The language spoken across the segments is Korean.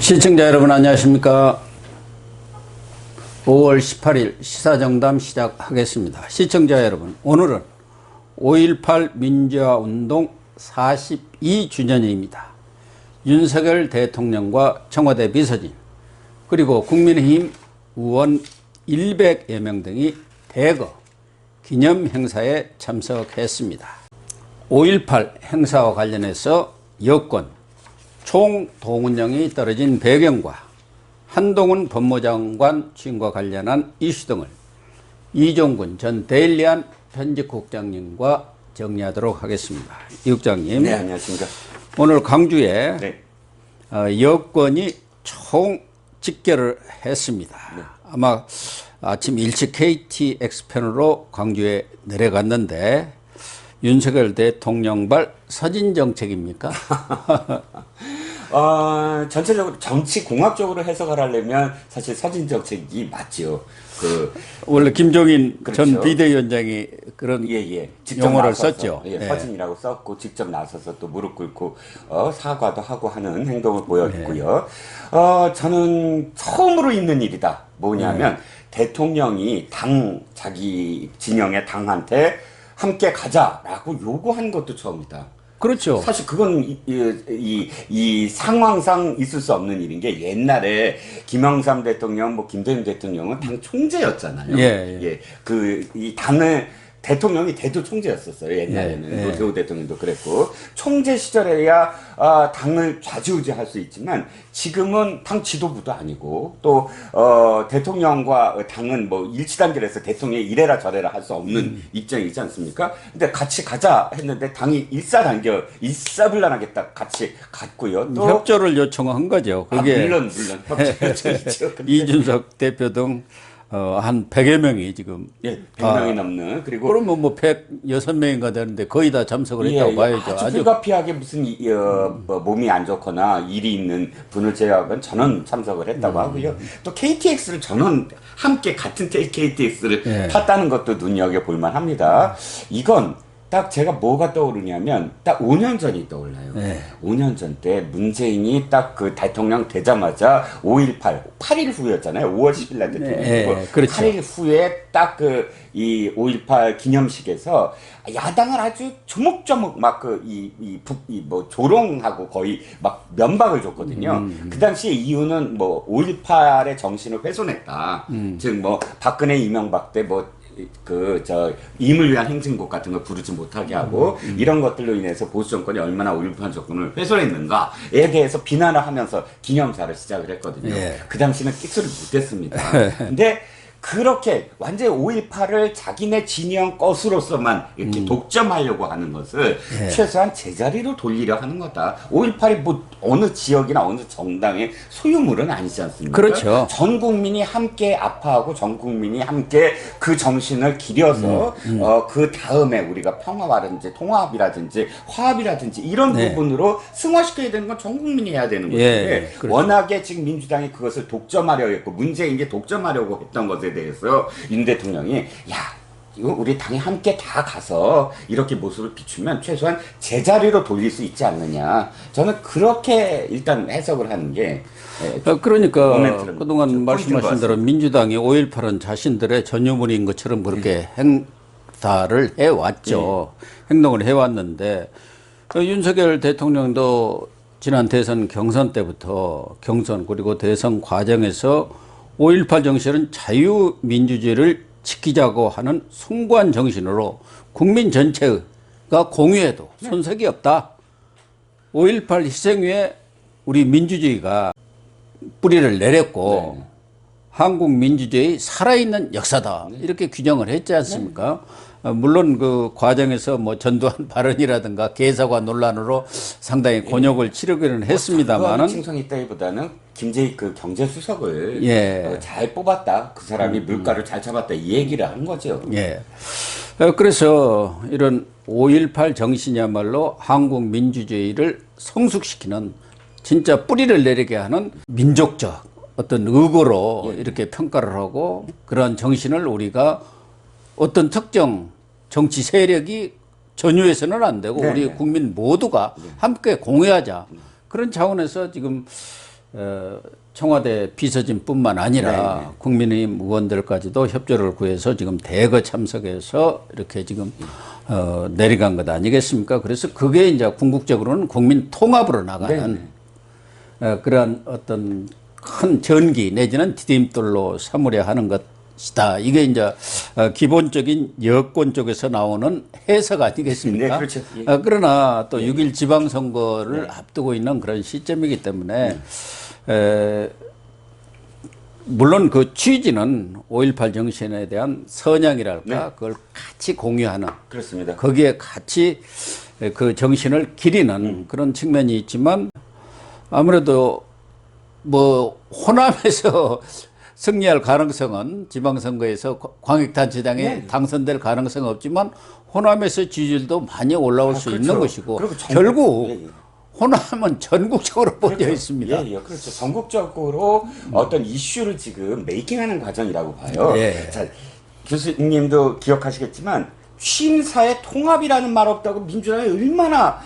시청자 여러분 안녕하십니까. 5월 18일 시사정담 시작하겠습니다. 시청자 여러분, 오늘은 5.18 민주화운동 42주년입니다. 윤석열 대통령과 청와대 비서진 그리고 국민의힘 의원 100여 명 등이 대거 기념 행사에 참석했습니다. 5.18 행사와 관련해서 여권 총동원령이 떨어진 배경과 한동훈 법무장관 취임과 관련한 이슈 등을 이종근 전 데일리안 편집국장님과 정리하도록 하겠습니다. 이 국장님. 네, 안녕하십니까. 오늘 광주에 네. 여권이 총 직결을 했습니다. 네. 아마 아침 일찍 KTX편으로 광주에 내려갔는데 윤석열 대통령발 사진 정책입니까? 전체적으로 정치공학적으로 해석을 하려면 사실 사진 정책이 맞죠. 원래 김종인 그렇죠. 전 비대위원장이 그런 용어를 나서서, 썼죠. 사진이라고 썼고 직접 나서서 또 무릎 꿇고 사과도 하고 하는 행동을 보였고요. 저는 처음으로 있는 일이다. 뭐냐면 대통령이 자기 진영의 당한테 함께 가자라고 요구한 것도 처음이다. 그렇죠. 사실 그건 이 상황상 있을 수 없는 일인 게 옛날에 김영삼 대통령, 김대중 대통령은 당 총재였잖아요. 이 당을 대통령이 대도 총재였었어요. 옛날에는 노태우 대통령도 그랬고 총재 시절에야 당을 좌지우지할 수 있지만 지금은 당 지도부도 아니고 또 대통령과 당은 일치단결해서 대통령이 이래라 저래라 할 수 없는 입장이지 않습니까? 근데 같이 가자 했는데 당이 일사불란하게 같이 갔고요. 또 협조를 요청한 거죠. 그게 물론 협조 요청이죠. 이준석 대표 등 한 100여 명이 지금 100명이 넘는 그리고 그러면 106명인가 되는데 거의 다 참석을 했다고 봐야죠. 아주 불가피하게 무슨 몸이 안 좋거나 일이 있는 분을 제외하고는 저는 참석을 했다고 하고요. 또 KTX를 저는 함께 같은 KTX를 탔다는 것도 눈여겨볼 만합니다. 이건 딱 제가 뭐가 떠오르냐면 딱 5년 전이 떠올라요. 5년 전 때 문재인이 딱 그 대통령 되자마자 5.18 8일 후였잖아요. 5월 10일 날 대통령이고 그렇죠. 8일 후에 딱 이 5.18 기념식에서 야당을 아주 조목조목 조롱하고 거의 막 면박을 줬거든요. 그 당시에 이유는 5.18의 정신을 훼손했다. 즉 박근혜 이명박 때 임을 위한 행진곡 같은 걸 부르지 못하게 하고 이런 것들로 인해서 보수 정권이 얼마나 5.18 정권을 훼손했는가에 대해서 비난을 하면서 기념사를 시작을 했거든요. 그 당시는 끽소리 못했습니다. 근데 그렇게 완전히 5.18을 자기네 진영 것으로서만 이렇게 독점하려고 하는 것을 최소한 제자리로 돌리려 하는 거다. 5.18이 어느 지역이나 어느 정당의 소유물은 아니지 않습니까? 그렇죠. 전 국민이 함께 아파하고 전 국민이 함께 그 정신을 기려서 그 다음에 우리가 평화라든지 통합이라든지 화합이라든지 이런 부분으로 승화시켜야 되는 건 전 국민이 해야 되는 것인데 그렇죠. 워낙에 지금 민주당이 그것을 독점하려고 했고 문재인이 독점하려고 했던 것에 대해서 윤 대통령이 이거 우리 당이 함께 다 가서 이렇게 모습을 비추면 최소한 제자리로 돌릴 수 있지 않느냐. 저는 그렇게 일단 해석을 하는 게 그러니까 그동안 말씀하신 대로 민주당이 5.18은 자신들의 전유물인 것처럼 그렇게 행사를 해왔죠. 행동을 해왔는데 윤석열 대통령도 지난 대선 경선 때부터 경선 그리고 대선 과정에서 5.18 정신은 자유민주주의를 지키자고 하는 숭고한 정신으로 국민 전체가 공유해도 손색이 없다. 5.18 희생 후에 우리 민주주의가 뿌리를 내렸고 한국 민주주의 살아있는 역사다. 이렇게 규정을 했지 않습니까? 물론 그 과정에서 전두환 발언이라든가 개사과 논란으로 상당히 곤욕을 치르기는 했습니다만은 칭송이 있다기보다는 김재익 경제수석을 잘 뽑았다. 그 사람이 물가를 잘 잡았다. 이 얘기를 한 거죠. 그래서 이런 5.18 정신이야말로 한국 민주주의를 성숙시키는 진짜 뿌리를 내리게 하는 민족적 어떤 의거로 이렇게 평가를 하고 그러한 정신을 우리가 어떤 특정 정치 세력이 전유해서는 안 되고 우리 국민 모두가 함께 공유하자. 그런 차원에서 지금 청와대 비서진뿐만 아니라 네. 국민의힘 의원들까지도 협조를 구해서 지금 대거 참석해서 이렇게 지금 내려간 것 아니겠습니까? 그래서 그게 이제 궁극적으로는 국민 통합으로 나가는 그러한 어떤 큰 전기 내지는 디딤돌로 삼으려 하는 것이다. 이게 이제 기본적인 여권 쪽에서 나오는 해석 아니겠습니까? 네, 그렇죠. 예. 그러나 또 6일 지방선거를 앞두고 있는 그런 시점이기 때문에 물론 그 취지는 5.18 정신에 대한 선양이랄까 그걸 같이 공유하는 그렇습니다. 거기에 같이 그 정신을 기리는 그런 측면이 있지만 아무래도 뭐 호남에서 승리할 가능성은 지방선거에서 광역단체장에 당선될 가능성은 없지만 호남에서 지지율도 많이 올라올 수 그렇죠. 있는 것이고 그리고 결국 호남은 전국적으로 뻗어 있습니다. 예, 그렇죠. 전국적으로 어떤 이슈를 지금 메이킹하는 과정이라고 봐요. 예. 자, 교수님도 기억하시겠지만 취임사의 통합이라는 말 없다고 민주당이 얼마나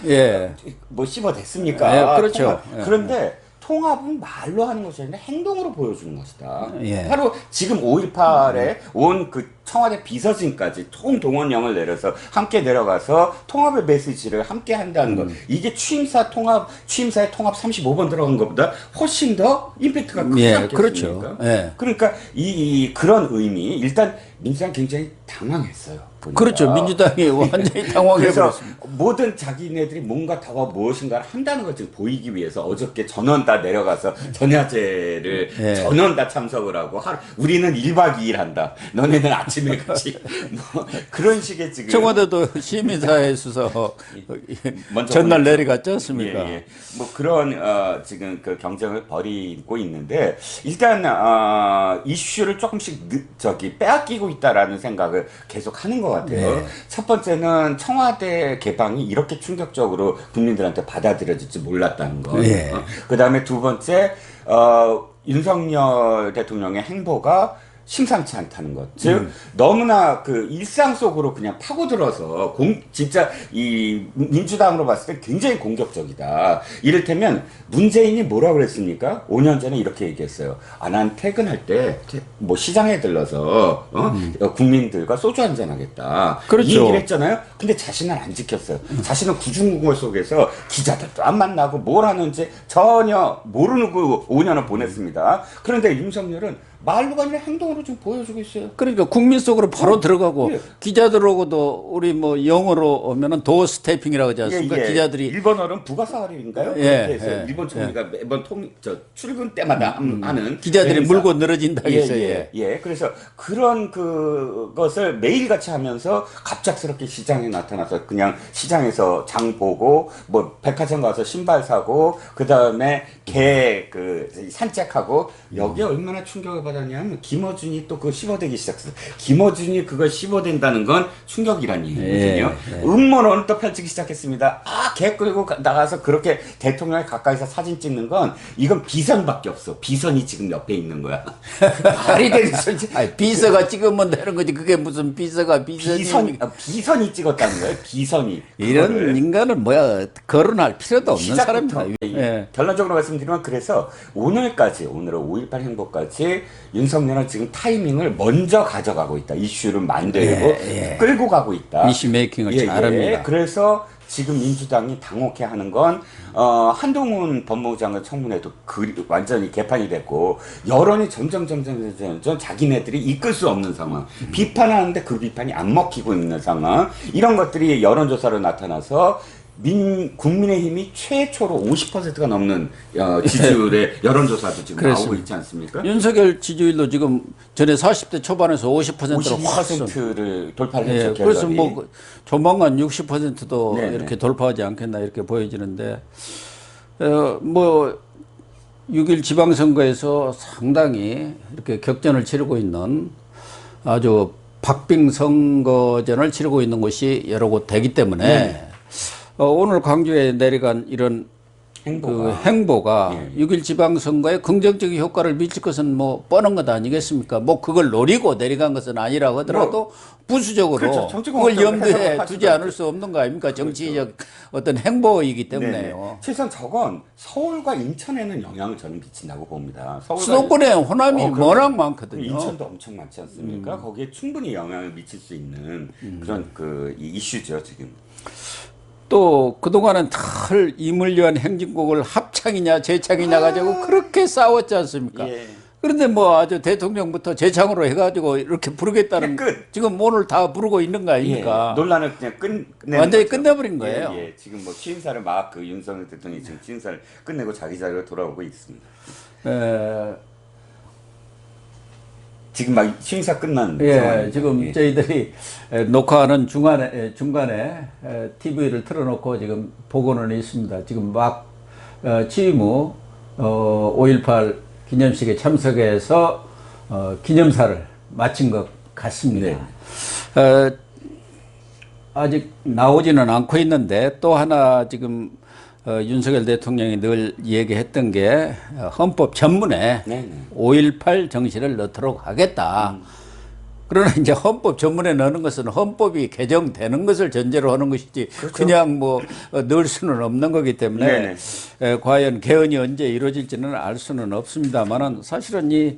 뭐 씹어댔습니까? 예, 그렇죠. 그런데 통합은 말로 하는 것이 아니라 행동으로 보여주는 것이다. 예. 바로 지금 5.18에 온 그 청와대 비서진까지 총동원령을 내려서 함께 내려가서 통합의 메시지를 함께 한다는 것. 이게 취임사의 통합 35번 들어간 것보다 훨씬 더 임팩트가 크지 않겠습니까? 그렇죠. 예. 그러니까 그런 의미, 일단 민주당 굉장히 당황했어요. 보니까. 그렇죠. 민주당이 완전히 당황해버렸습니다. 그래서 모든 자기네들이 뭔가 더 무엇인가를 한다는 걸 지금 보이기 위해서 어저께 전원 다 내려가서 전야제를 전원 다 참석을 하고 우리는 1박 2일 한다. 너네는 아침에 같이 뭐 그런 식의 지금 청와대도 시민사회에서 전날 내려갔지 않습니까? 뭐 그런 지금 그 경쟁을 벌이고 있는데 일단 이슈를 조금씩 빼앗기고 있다라는 생각을 계속 하는 것 같아요. 첫 번째는 청와대 개방이 이렇게 충격적으로 국민들한테 받아들여질지 몰랐다는 거. 그 다음에 두 번째 윤석열 대통령의 행보가 심상치 않다는 것. 즉, 너무나 그 일상 속으로 그냥 파고들어서 진짜 이 민주당으로 봤을 때 굉장히 공격적이다. 이를테면 문재인이 뭐라 그랬습니까? 5년 전에 이렇게 얘기했어요. 난 퇴근할 때 뭐 시장에 들러서 국민들과 소주 한잔 하겠다. 그렇죠. 이 얘기를 했잖아요. 근데 자신은 안 지켰어요. 자신은 구중궁궐 속에서 기자들도 안 만나고 뭘 하는지 전혀 모르고 5년을 보냈습니다. 그런데 윤석열은 말로가 아니라 행동으로 지금 보여주고 있어요. 그러니까 국민 속으로 바로 들어가고 기자들하고도 우리 뭐 영어로 오면은 도어 스태핑이라고 하지 않습니까? 기자들이 일본어는 부가사활인가요? 그렇게 해서 일본 총리가 매번 출근 때마다 하는 기자들이 물고 늘어진다 했어요. 그래서 그런 그것을 매일같이 하면서 갑작스럽게 시장에 나타나서 그냥 시장에서 장 보고 뭐 백화점 가서 신발 사고 그다음에 개 산책하고 여기에 얼마나 충격을 받았냐면 김어준이 또 그거 씹어대기 시작했어요. 김어준이 그걸 씹어댄다는 건 충격이란 얘기거든요. 음모론을 또 펼치기 시작했습니다. 개 끌고 나가서 그렇게 대통령에 가까이서 사진 찍는 건 이건 비선밖에 없어. 비선이 지금 옆에 있는 거야. 말이 되는 소리. 비서가 찍으면 되는 거지. 그게 무슨 비서가 비선이 찍었다는 거예요. 비선이. 이런 그거를. 인간은 거론할 필요도 없는 사람이다. 결론적으로 말씀드리면 그래서 오늘까지 오늘은 5.18 행보까지 윤석열은 지금 타이밍을 먼저 가져가고 있다. 이슈를 만들고 끌고 가고 있다. 이슈 메이킹을 잘합니다. 그래서 지금 민주당이 당혹해하는 건 한동훈 법무장관 청문회도 완전히 개판이 됐고 여론이 점점 자기네들이 이끌 수 없는 상황. 비판하는데 그 비판이 안 먹히고 있는 상황. 이런 것들이 여론조사로 나타나서 국민의힘이 최초로 50%가 넘는 지지율의 여론조사도 지금 나오고 있지 않습니까? 윤석열 지지율도 지금 전에 40대 초반에서 50%로 52%를 돌파를 했죠. 그래서 뭐 조만간 60%도 이렇게 돌파하지 않겠나 이렇게 보여지는데 뭐 6일 지방선거에서 상당히 이렇게 격전을 치르고 있는 아주 박빙선거전을 치르고 있는 곳이 여러 곳 되기 때문에 오늘 광주에 내려간 이런 행보가. 행보가 예. 6.1 지방선거에 긍정적인 효과를 미칠 것은 뭐 뻔한 것 아니겠습니까? 뭐 그걸 노리고 내려간 것은 아니라고 하더라도 부수적으로 그렇죠. 정치 그걸 공학적으로 염두에 해석을 할 두지 수가 않을 있죠. 수 없는 거 아닙니까? 정치적 어떤 행보이기 때문에요. 네네. 최소한 저건 서울과 인천에는 영향을 저는 미친다고 봅니다. 서울과 수도권에 호남이 그럼 워낙 많거든요. 인천도 엄청 많지 않습니까? 거기에 충분히 영향을 미칠 수 있는 그런 이 이슈죠 지금. 또 그동안은 늘 임을 위한 행진곡을 합창이냐 재창이냐 가지고 그렇게 싸웠지 않습니까? 예. 그런데 뭐 아주 대통령부터 재창으로 해가지고 이렇게 부르겠다는 끝. 지금 오늘 다 부르고 있는 거 아닙니까? 예. 논란을 그냥 끝내는 완전히 거죠. 끝내버린 거예요. 예, 예. 지금 뭐 취임사를 막 윤석열 대통령이 지금 취임사를 끝내고 자기 자리로 돌아오고 있습니다. 지금 막 취임사 끝난 상황입니다. 지금 예. 저희들이 녹화하는 중간에 TV를 틀어놓고 지금 보고는 있습니다. 지금 막 취임 후 5.18 기념식에 참석해서 기념사를 마친 것 같습니다. 네. 아직 나오지는 않고 있는데 또 하나 지금 윤석열 대통령이 늘 얘기했던 게 헌법 전문에 네네. 5.18 정신을 넣도록 하겠다. 그러나 이제 헌법 전문에 넣는 것은 헌법이 개정되는 것을 전제로 하는 것이지 그렇죠. 그냥 뭐 넣을 수는 없는 거기 때문에 과연 개헌이 언제 이루어질지는 알 수는 없습니다만은 사실은 이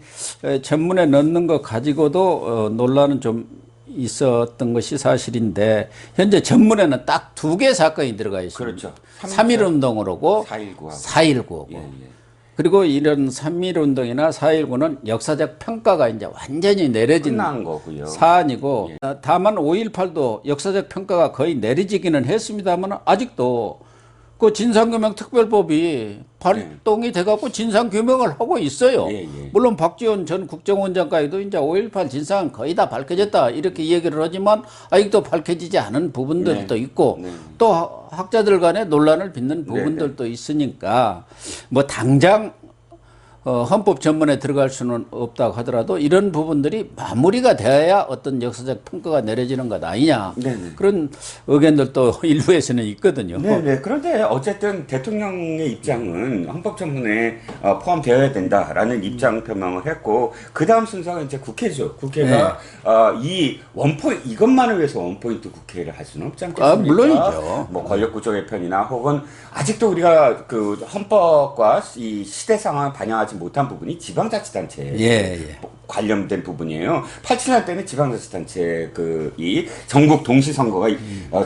전문에 넣는 것 가지고도 논란은 좀 있었던 것이 사실인데 현재 전문에는 딱 두 개 사건이 들어가 있습니다. 그렇죠. 3.1 운동으로고 4.19하고. 4.19하고 예, 예. 그리고 이런 3.1 운동이나 4.19는 역사적 평가가 이제 완전히 내려진 끝난 거고요. 사안이고 다만 5.18도 역사적 평가가 거의 내려지기는 했습니다만 아직도 그 진상규명특별법이 발동이 돼갖고 진상규명을 하고 있어요. 예, 예. 물론 박지원 전 국정원장까지도 이제 5.18 진상은 거의 다 밝혀졌다 이렇게 얘기를 하지만 아직도 밝혀지지 않은 부분들도 있고 또 학자들 간에 논란을 빚는 부분들도 있으니까 뭐 당장 헌법 전문에 들어갈 수는 없다고 하더라도 이런 부분들이 마무리가 돼야 어떤 역사적 평가가 내려지는 것 아니냐 네네. 그런 의견들도 일부에서는 있거든요. 네네. 그런데 어쨌든 대통령의 입장은 헌법 전문에 포함되어야 된다라는 입장 표명을 했고 그 다음 순서가 이제 국회죠. 국회가 이 원포인트 이것만을 위해서 원포인트 국회를 할 수는 없지 않겠습니까? 물론이죠. 뭐 권력구조 개편이나 혹은 아직도 우리가 그 헌법과 이 시대 상황을 반영하지 못한 부분이 지방자치단체 관련된 부분이에요. 87년 때는 지방자치단체 이 전국 동시선거가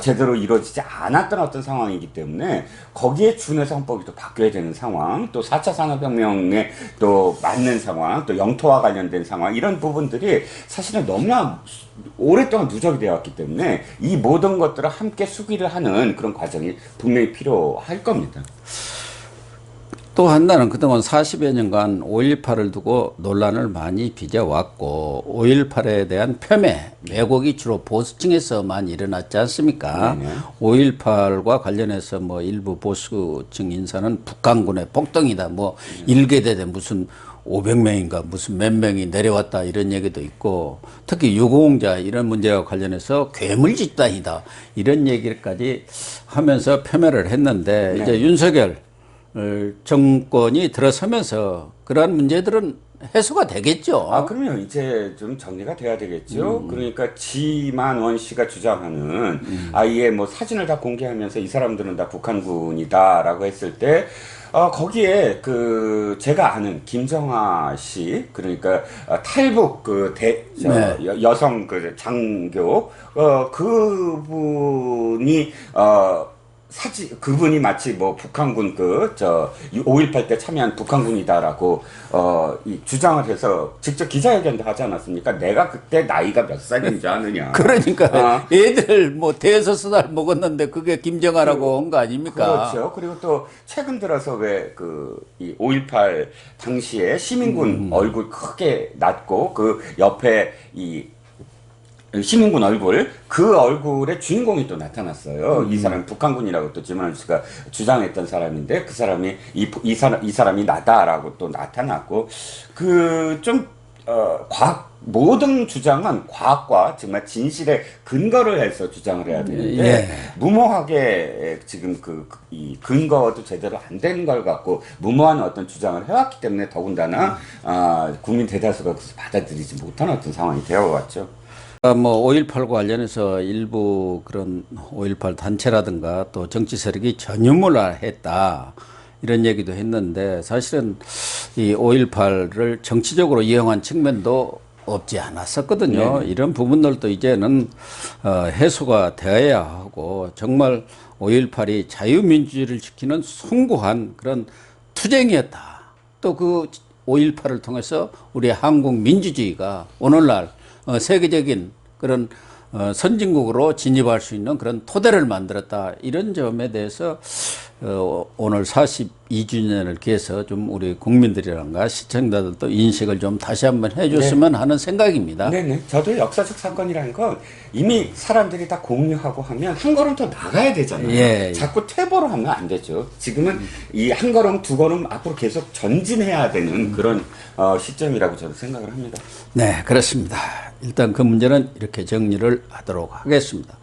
제대로 이루어지지 않았던 어떤 상황이기 때문에 거기에 준해서 헌법이 또 바뀌어야 되는 상황, 또 4차 산업혁명에 또 맞는 상황, 또 영토와 관련된 상황 이런 부분들이 사실은 너무나 오랫동안 누적이 되어 왔기 때문에 이 모든 것들을 함께 수기를 하는 그런 과정이 분명히 필요할 겁니다. 또 하나는 그동안 40여 년간 5.18을 두고 논란을 많이 빚어왔고 5.18에 대한 폄훼, 왜곡이 주로 보수층에서만 일어났지 않습니까? 5.18과 관련해서 뭐 일부 보수층 인사는 북한군의 폭동이다. 뭐 일개대대 무슨 500명인가 무슨 몇 명이 내려왔다 이런 얘기도 있고 특히 유공자 이런 문제와 관련해서 괴물 집단이다 이런 얘기까지 하면서 폄훼를 했는데 이제 윤석열 정권이 들어서면서 그러한 문제들은 해소가 되겠죠. 그럼요. 이제 좀 정리가 돼야 되겠죠. 그러니까 지만원 씨가 주장하는 아예 뭐 사진을 다 공개하면서 이 사람들은 다 북한군이다라고 했을 때 거기에 제가 아는 김정아 씨 그러니까 탈북 여성 장교 그분이 그분이 마치 뭐 북한군 5.18 때 참여한 북한군이다라고 주장을 해서 직접 기자회견도 하지 않았습니까? 내가 그때 나이가 몇 살인지 아느냐. 그러니까 애들 뭐 대여섯살 먹었는데 그게 김정아라고 한 거 아닙니까? 그렇죠. 그리고 또 최근 들어서 왜 이 5.18 당시에 시민군 얼굴 크게 났고 그 옆에 이 시민군 얼굴, 그 얼굴의 주인공이 또 나타났어요. 이 사람이 북한군이라고 또 지만원 씨가 주장했던 사람인데 그 사람이 이 사람이 나다라고 또 나타났고 좀 과학 모든 주장은 과학과 정말 진실에 근거를 해서 주장을 해야 되는데 예. 무모하게 지금 이 근거도 제대로 안 되는 걸 갖고 무모한 어떤 주장을 해왔기 때문에 더군다나 국민 대다수가 그것을 받아들이지 못하는 어떤 상황이 되어왔죠. 뭐 5.18 관련해서 일부 그런 5.18 단체라든가 또 정치 세력이 전유물화했다 이런 얘기도 했는데 사실은 이 5.18을 정치적으로 이용한 측면도 없지 않았었거든요. 네. 이런 부분들도 이제는 해소가 되어야 하고 정말 5.18이 자유민주주의를 지키는 숭고한 그런 투쟁이었다. 또 그 5.18을 통해서 우리 한국 민주주의가 오늘날 세계적인 그런 선진국으로 진입할 수 있는 그런 토대를 만들었다. 이런 점에 대해서 오늘 42주년을 기해서 좀 우리 국민들이란가 시청자들도 인식을 좀 다시 한번 해줬으면 하는 생각입니다. 네네. 저도 역사적 사건이라는 건 이미 사람들이 다 공유하고 하면 한 걸음 더 나가야 되잖아요. 예. 자꾸 퇴보로 하면 안 되죠. 지금은 이 한 걸음, 두 걸음 앞으로 계속 전진해야 되는 그런 시점이라고 저는 생각을 합니다. 네, 그렇습니다. 일단 그 문제는 이렇게 정리를 하도록 하겠습니다.